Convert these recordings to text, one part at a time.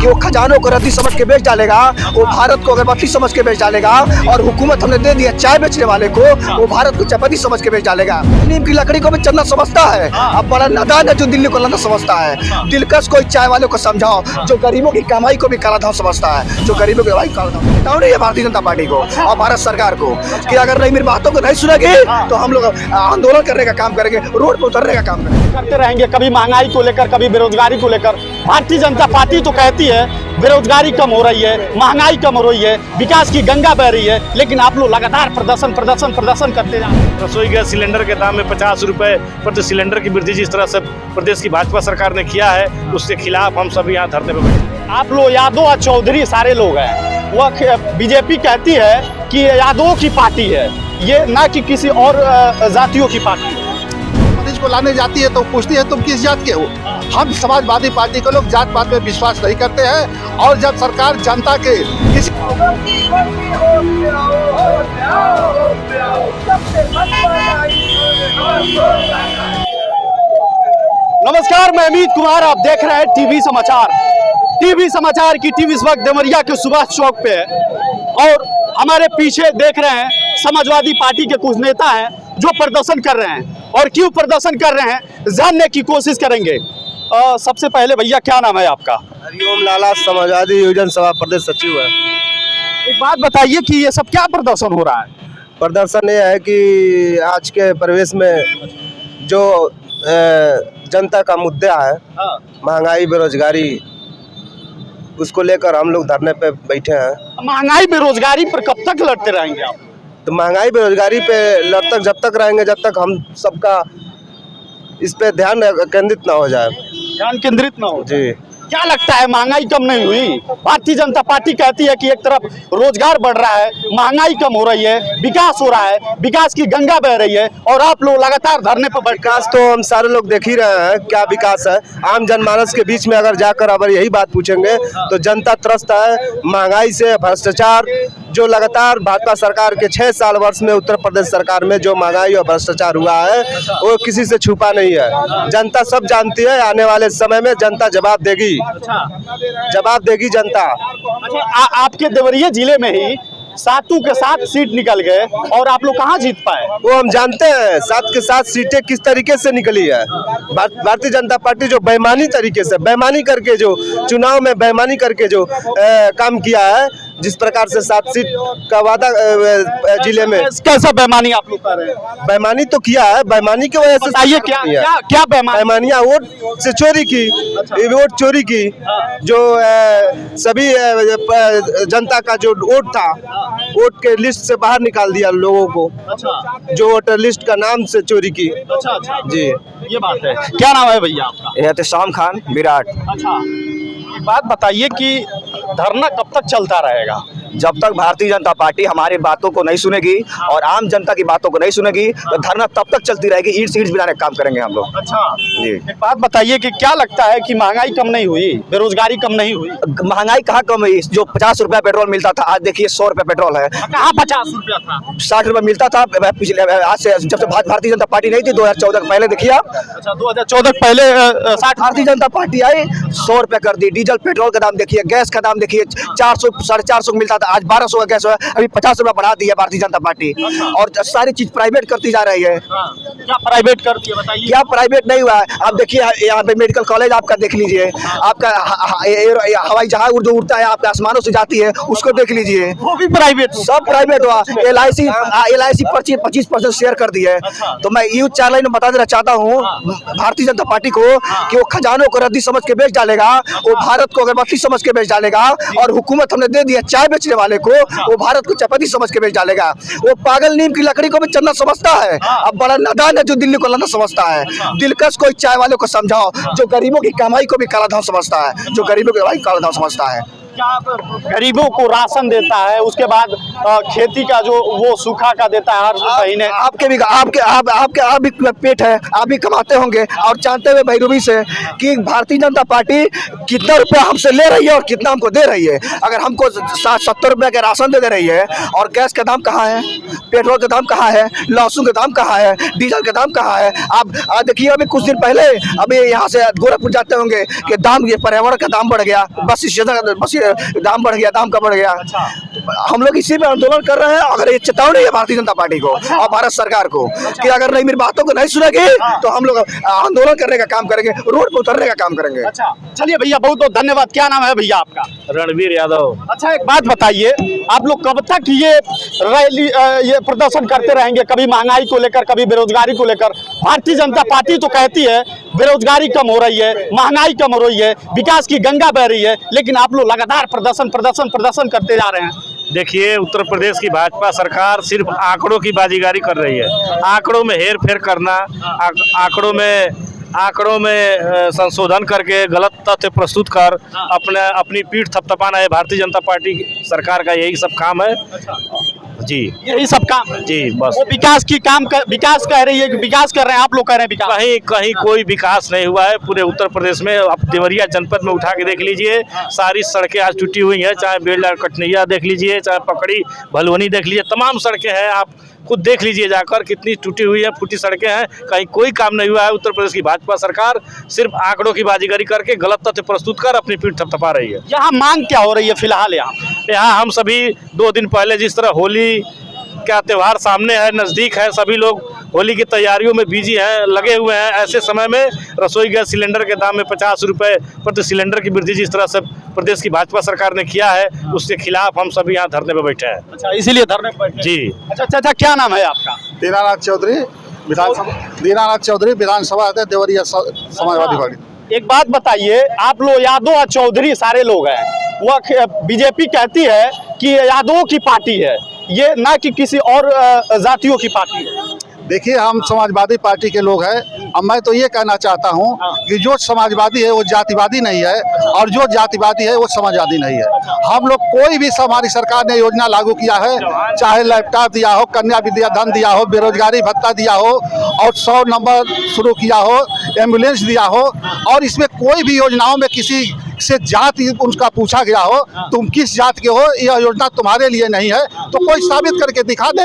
कि वो खजानों को रद्दी समझ के बेच डालेगा, वो भारत को अगरबत्ती समझ के बेच डालेगा, और हुकूमत हमने दे दिया चाय बेचने वाले को, वो भारत को चपाती समझ के बेच डालेगा। नीम की लकड़ी को भी चन्ना समझता है। अब बड़ा नादान है जो दिल्ली को लंदन समझता है। दिलकश कोई चाय वालों को समझाओ जो गरीबों की कमाई को भी काला धन समझता है, जो गरीबों की कमाई काला धन बताओ नहीं है भारतीय जनता पार्टी को और भारत सरकार को कि अगर नहीं मेरी बातों को नहीं सुनेगी तो हम लोग आंदोलन करने का काम करेंगे, रोड पर उतरने का काम करते रहेंगे। कभी महंगाई को लेकर, कभी बेरोजगारी को लेकर। भारतीय जनता पार्टी तो कहती है बेरोजगारी कम हो रही है, महंगाई कम हो रही है, विकास की गंगा बह रही है, लेकिन आप लोग लगातार प्रदर्शन करते जा रहे हैं। रसोई गैस सिलेंडर के दाम में 50 रुपए प्रति सिलेंडर की वृद्धि जिस तरह से प्रदेश की भाजपा सरकार ने किया है, उसके खिलाफ हम सभी यहाँ धरने पर बैठे। आप लोग यादव और चौधरी सारे लोग हैं, वह बीजेपी कहती है कि यादवों की पार्टी है ये, ना कि किसी और जातियों की पार्टी है। को लाने जाती है तो पूछती है तुम किस जात के हो। हम समाजवादी पार्टी के लोग जात पात में विश्वास नहीं करते हैं, और जब सरकार जनता के किसी नमस्कार, मैं अमित कुमार, आप देख रहे हैं टीवी समाचार। टीवी समाचार की टीवी इस वक्त देवरिया के सुभाष चौक पे है, और हमारे पीछे देख रहे हैं समाजवादी पार्टी के कुछ नेता हैं जो प्रदर्शन कर रहे हैं, और क्यों प्रदर्शन कर रहे हैं जानने की कोशिश करेंगे। सबसे पहले भैया क्या नाम है आपका? हरिओम लाला, समाजवादी योजना सभा प्रदेश सचिव है। एक बात बताइए कि ये सब क्या प्रदर्शन हो रहा है? प्रदर्शन ये है कि आज के परिवेश में जो जनता का मुद्दा है, महंगाई बेरोजगारी, उसको लेकर हम लोग धरने पे बैठे हैं। महंगाई बेरोजगारी पर कब तक लड़ते रहेंगे आप? तो महंगाई बेरोजगारी पे जब तक रहेंगे, जब तक हम सबका इस पे ध्यान केंद्रित ना हो जाए। ध्यान केंद्रित ना हो जी। क्या लगता है महंगाई कम नहीं हुई? भारतीय जनता पार्टी कहती है कि एक तरफ रोजगार बढ़ रहा है, महंगाई कम हो रही है, विकास हो रहा है, विकास की गंगा बह रही है, और आप लोग लगातार धरने पर। विकास तो हम सारे लोग देख ही रहे हैं, क्या विकास है। आम जनमानस के बीच में अगर जाकर अगर यही बात पूछेंगे तो जनता त्रस्त है महंगाई से, भ्रष्टाचार जो लगातार भाजपा सरकार के 6 साल वर्ष में उत्तर प्रदेश सरकार में जो महंगाई और भ्रष्टाचार हुआ है वो किसी से छुपा नहीं है। जनता सब जानती है, आने वाले समय में जनता जवाब देगी। जवाब देगी जनता। आपके देवरिया जिले में ही 7 के 7 सीट निकल गए, और आप लोग कहाँ जीत पाए? वो हम जानते हैं 7 के 7 सीटें किस तरीके से निकली है। भारतीय जनता पार्टी जो बेईमानी तरीके से, बेईमानी करके जो चुनाव में बेईमानी करके जो काम किया है, जिस प्रकार से 7 सीट का वादा जिले में। कैसा बेईमानी आप लोग कर रहे हैं? बेईमानी तो किया है, बेईमानी की वजह से बताइए क्या बेईमानियां वोट से चोरी की, वोट चोरी की, जो सभी जनता का जो वोट था, वोट के लिस्ट से बाहर निकाल दिया लोगों को। अच्छा। जो वोटर लिस्ट का नाम से चोरी की। अच्छा जी, ये बात है। क्या नाम है भैया आपका? एहतेशाम खान विराट। अच्छा, एक बात बताइए कि धरना कब तक चलता रहेगा? जब तक भारतीय जनता पार्टी हमारी बातों को नहीं सुनेगी और आम जनता की बातों को नहीं सुनेगी तो धरना तब तक चलती रहेगी। ईंट से ईंट मिलाने का काम करेंगे हम लोग। अच्छा जी। एक बात बताइए कि क्या लगता है कि महंगाई कम नहीं हुई, बेरोजगारी कम नहीं हुई? महंगाई कहाँ कम हुई? जो 50 रुपया पेट्रोल मिलता था, आज देखिए 100 रुपया पेट्रोल है। कहाँ 50 रुपया था? 60 रुपया मिलता था पिछले, आज से जब से भारतीय जनता पार्टी नहीं थी 2014 पहले देखिए आप। अच्छा, 2014 पहले 60 भारतीय जनता पार्टी आई, 100 रुपया कर दी। डीजल पेट्रोल का दाम देखिए, गैस का दाम देखिए, 400 450 मिलता था, आज 1200 का गैस है, अभी 50 रुपया बढ़ा दिया भारतीय जनता पार्टी। और सारी चीज प्राइवेट करती जा रही है। क्या प्राइवेट करती है बताइए? क्या प्राइवेट नहीं हुआ है? आप देखिए यहाँ पे मेडिकल कॉलेज आपका देख लीजिए, आपका हवाई जहाज जो उड़ता है आपके आसमानों से जाती है, उसको देख लीजिए, वो भी प्राइवेट, सब प्राइवेट हुआ। LIC 25% शेयर कर दी है। तो मैं यूथ चैनल में बता देना चाहता हूँ भारतीय जनता पार्टी को कि वो खजानों को रद्दी समझ के बेच डालेगा, वो भारत को अगरबत्ती समझ के बेच डालेगा, और हुकूमत हमने दे दिया चाय बेचने वाले को, वो भारत को चपाती समझ के बेच डालेगा। वो पागल नीम की लकड़ी को भी चन्ना समझता है। अब बड़ा नादान है जो दिल्ली को लंदन समझता है। दिलकश कोई चाय वालों को समझाओ जो गरीबों की कमाई को भी काला धन समझता है, जो गरीबों की कमाई काला धन समझता है। गरीबों को राशन देता है, उसके बाद खेती का जो वो सूखा का देता है हर महीने। आप भी पेट है, आप भी कमाते होंगे और जानते हुए बहरूबी से कि भारतीय जनता पार्टी कितना रुपया हमसे ले रही है और कितना हमको दे रही है। अगर हमको 60-70 रुपया का राशन दे रही है और गैस का दाम कहाँ है, पेट्रोल का दाम कहाँ है, लहसुन का दाम कहाँ है, डीजल का दाम कहाँ है। आप देखिए अभी कुछ दिन पहले अभी यहाँ से गोरखपुर जाते होंगे कि दाम, ये पर्यावरण का दाम बढ़ गया, बस दाम बढ़ गया, दाम का बढ़ गया। हम लोग इसी पे आंदोलन कर रहे हैं। अगर ये चेतावनी है भारतीय जनता पार्टी को और भारत सरकार को कि अगर नहीं मेरी बातों को नहीं सुनेगी तो हम लोग आंदोलन करने का काम करेंगे, रोड पे उतरने का काम करेंगे। अच्छा चलिए भैया, बहुत बहुत धन्यवाद। क्या नाम है भैया आपका? रणवीर यादव। अच्छा एक बात बताइए, आप लोग कब तक ये रैली ये प्रदर्शन करते रहेंगे? कभी महंगाई को लेकर, कभी बेरोजगारी को लेकर। भारतीय जनता पार्टी तो कहती है बेरोजगारी कम हो रही है, महंगाई कम हो रही है, विकास की गंगा बह रही है, लेकिन आप लोग लगातार प्रदर्शन करते जा रहे हैं। देखिए, उत्तर प्रदेश की भाजपा सरकार सिर्फ आंकड़ों की बाजीगारी कर रही है। आंकड़ों में हेर फेर करना, आंकड़ों में संशोधन करके गलत तथ्य प्रस्तुत कर अपनी पीठ थपथपाना है भारतीय जनता पार्टी सरकार का। यही सब काम है जी, यही सब काम है जी। बस वो विकास कह रही है कि विकास कर रहे हैं, आप लोग कह रहे हैं विकास। कहीं कोई विकास नहीं हुआ है पूरे उत्तर प्रदेश में। आप देवरिया जनपद में उठा के देख लीजिए, सारी सड़कें आज टूटी हुई हैं। चाहे बेलडा कटनिया देख लीजिए, चाहे पकड़ी भलवनी देख लीजिए, तमाम सड़कें हैं। आप खुद देख लीजिए जाकर, कितनी टूटी हुई है, फूटी सड़कें हैं। कहीं कोई काम नहीं हुआ है। उत्तर प्रदेश की भाजपा सरकार सिर्फ आंकड़ों की बाजीगरी करके गलत तथ्य प्रस्तुत कर अपनी पीठ थपथपा रही है। यहाँ मांग क्या हो रही है फिलहाल? यहाँ हम सभी 2 दिन पहले जिस तरह होली का त्यौहार सामने है, नज़दीक है, सभी लोग होली की तैयारियों में बिजी हैं, लगे हुए हैं। ऐसे समय में रसोई गैस सिलेंडर के दाम में 50 रुपये प्रति सिलेंडर की वृद्धि जिस तरह से प्रदेश की भाजपा सरकार ने किया है, उसके खिलाफ हम सभी यहाँ धरने पर बैठे हैं। अच्छा, इसीलिए धरने पर बैठे जी। अच्छा, क्या नाम है आपका? दीनानाथ चौधरी, विधानसभा अध्यक्ष देवरिया समाजवादी पार्टी। एक बात बताइए, आप लोग यादव और चौधरी सारे लोग हैं, वह बीजेपी कहती है कि यादवों की पार्टी है ये, ना कि किसी और जातियों की पार्टी है। देखिए, हम समाजवादी पार्टी के लोग हैं। अब मैं तो ये कहना चाहता हूँ कि जो समाजवादी है वो जातिवादी नहीं है और जो जातिवादी है वो समाजवादी नहीं है। हम लोग कोई भी हमारी सरकार ने योजना लागू किया है, चाहे लैपटॉप दिया हो, कन्या विद्या धन दिया हो, बेरोजगारी भत्ता दिया हो और 100 नंबर शुरू किया हो, एम्बुलेंस दिया हो, और इसमें कोई भी योजनाओं में किसी से जाति उनका पूछा गया हो तुम किस जात के हो, यह योजना तुम्हारे लिए नहीं है, तो कोई साबित करके दिखा दे।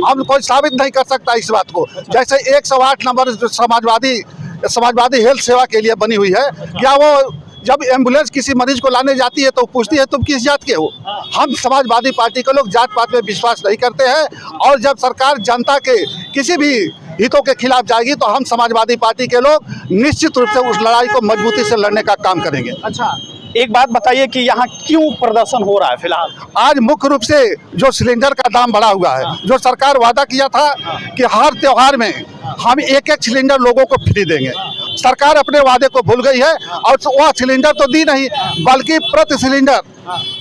हम कोई साबित नहीं कर सकता इस बात को। जैसे 108 नंबर समाजवादी हेल्थ सेवा के लिए बनी हुई है, क्या वो जब एम्बुलेंस किसी मरीज को लाने जाती है तो पूछती है तुम किस जात के हो? हम समाजवादी पार्टी के लोग जात पात में विश्वास नहीं करते हैं, और जब सरकार जनता के किसी भी हितों के खिलाफ जाएगी तो हम समाजवादी पार्टी के लोग निश्चित रूप से उस लड़ाई को मजबूती से लड़ने का काम करेंगे। अच्छा, एक बात बताइए कि यहाँ क्यों प्रदर्शन हो रहा है फिलहाल? आज मुख्य रूप से जो सिलेंडर का दाम बढ़ा हुआ है, जो सरकार वादा किया था कि हर त्योहार में हम 1-1 सिलेंडर लोगों को फ्री देंगे, सरकार अपने वादे को भूल गई है और वह सिलेंडर तो दी नहीं, बल्कि प्रति सिलेंडर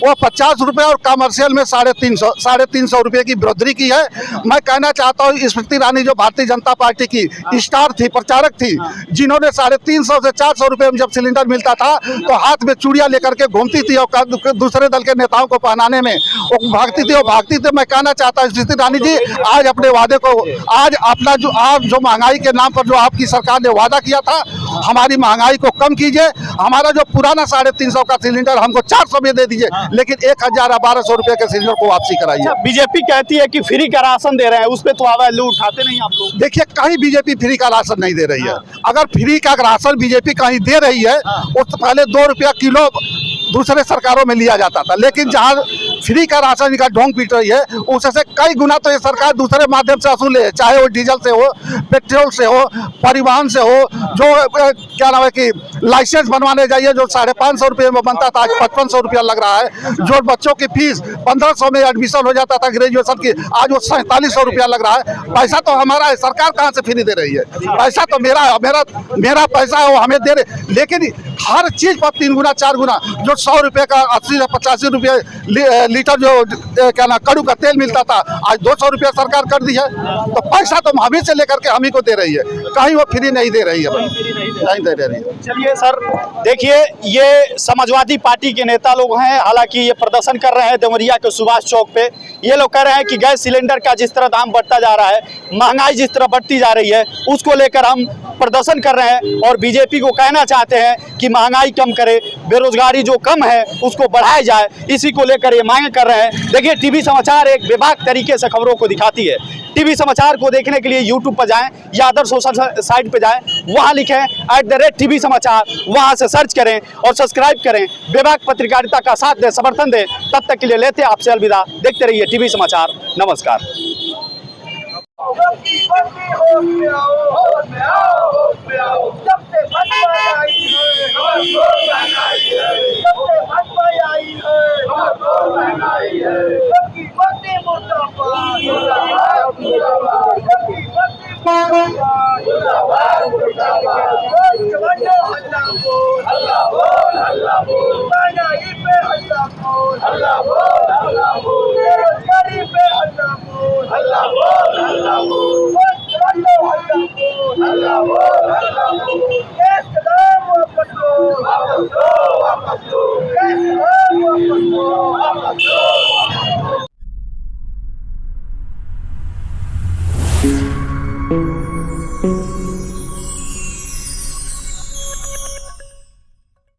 वो 50 रुपये और कमर्शियल में 350 रुपये की बढ़ोतरी की है। मैं कहना चाहता हूँ स्मृति ईरानी जो भारतीय जनता पार्टी की स्टार थी, प्रचारक थी, जिन्होंने 350 से 400 रुपये में जब सिलेंडर मिलता था तो हाथ में चूड़ियाँ लेकर के घूमती थी और दूसरे दल के नेताओं को पहनाने में वो भागती थी। मैं कहना चाहता हूँ स्मृति ईरानी जी, आज अपने वादे को, आज अपना जो महंगाई के नाम पर जो आपकी सरकार ने वादा किया था, हमारी महंगाई को कम कीजिए। हमारा जो पुराना 350 का सिलेंडर हमको 400 में दे दीजिए, लेकिन 1000-1200 रुपए के सिलेंडर को वापसी कराइए। अच्छा, बीजेपी कहती है कि फ्री का राशन दे रहे हैं, उस पे तो आवाज उठाते नहीं आप लोग? देखिए, कहीं बीजेपी फ्री का राशन नहीं दे रही है। अगर फ्री का राशन बीजेपी कहीं दे रही है, उससे पहले 2 रुपया किलो दूसरे सरकारों में लिया जाता था, लेकिन जहाँ फ्री का राशन का ढोंग पीट रही है उससे कई गुना तो ये सरकार दूसरे माध्यम से वसूले है, चाहे वो डीजल से हो, पेट्रोल से हो, परिवहन से हो। जो क्या नाम है कि लाइसेंस बनवाने जाइए जो 550 रुपये में बनता था, आज 5500 रुपया लग रहा है। जो बच्चों की फीस 1500 में एडमिशन हो जाता था ग्रेजुएशन की, आज वो 4700 रुपया लग रहा है। पैसा तो हमारा है, सरकार कहाँ से फ्री दे रही है? पैसा तो मेरा पैसा है, वो हमें दे रहे, लेकिन हर चीज पर 3 गुना 4 गुना। जो 100 रुपये का 80-85 रुपये लीटर जो क्या ना कड़ू का तेल मिलता था, आज 200 रुपया सरकार कर दी है। तो पैसा तो हम ही से लेकर के हम ही को दे रही है, कहीं वो फ्री नहीं दे रही है, नहीं दे रही है। चलिए सर, देखिए ये समाजवादी पार्टी के नेता लोग हैं, हैं, हालांकि ये प्रदर्शन कर रहे हैं देवरिया के सुभाष चौक पे। ये लोग कह रहे हैं कि गैस सिलेंडर का जिस तरह दाम बढ़ता जा रहा है, महंगाई जिस तरह बढ़ती जा रही है, उसको लेकर हम प्रदर्शन कर रहे हैं और बीजेपी को कहना चाहते हैं कि महंगाई कम करे, बेरोजगारी जो कम है उसको बढ़ाया जाए। इसी को लेकर ये मांग कर रहे हैं। देखिए, टीवी समाचार एक बेबाक तरीके से खबरों को दिखाती है। टीवी समाचार को देखने के लिए यूट्यूब पर जाएं या अदर सोशल साइट पर जाएं, वहां लिखें @टीवी समाचार, वहां से सर्च करें और सब्सक्राइब करें। बेबाक पत्रकारिता का साथ दें, समर्थन दें। तब तक के लिए लेते हैं आपसे अलविदा। देखते रहिए टीवी समाचार। नमस्कार।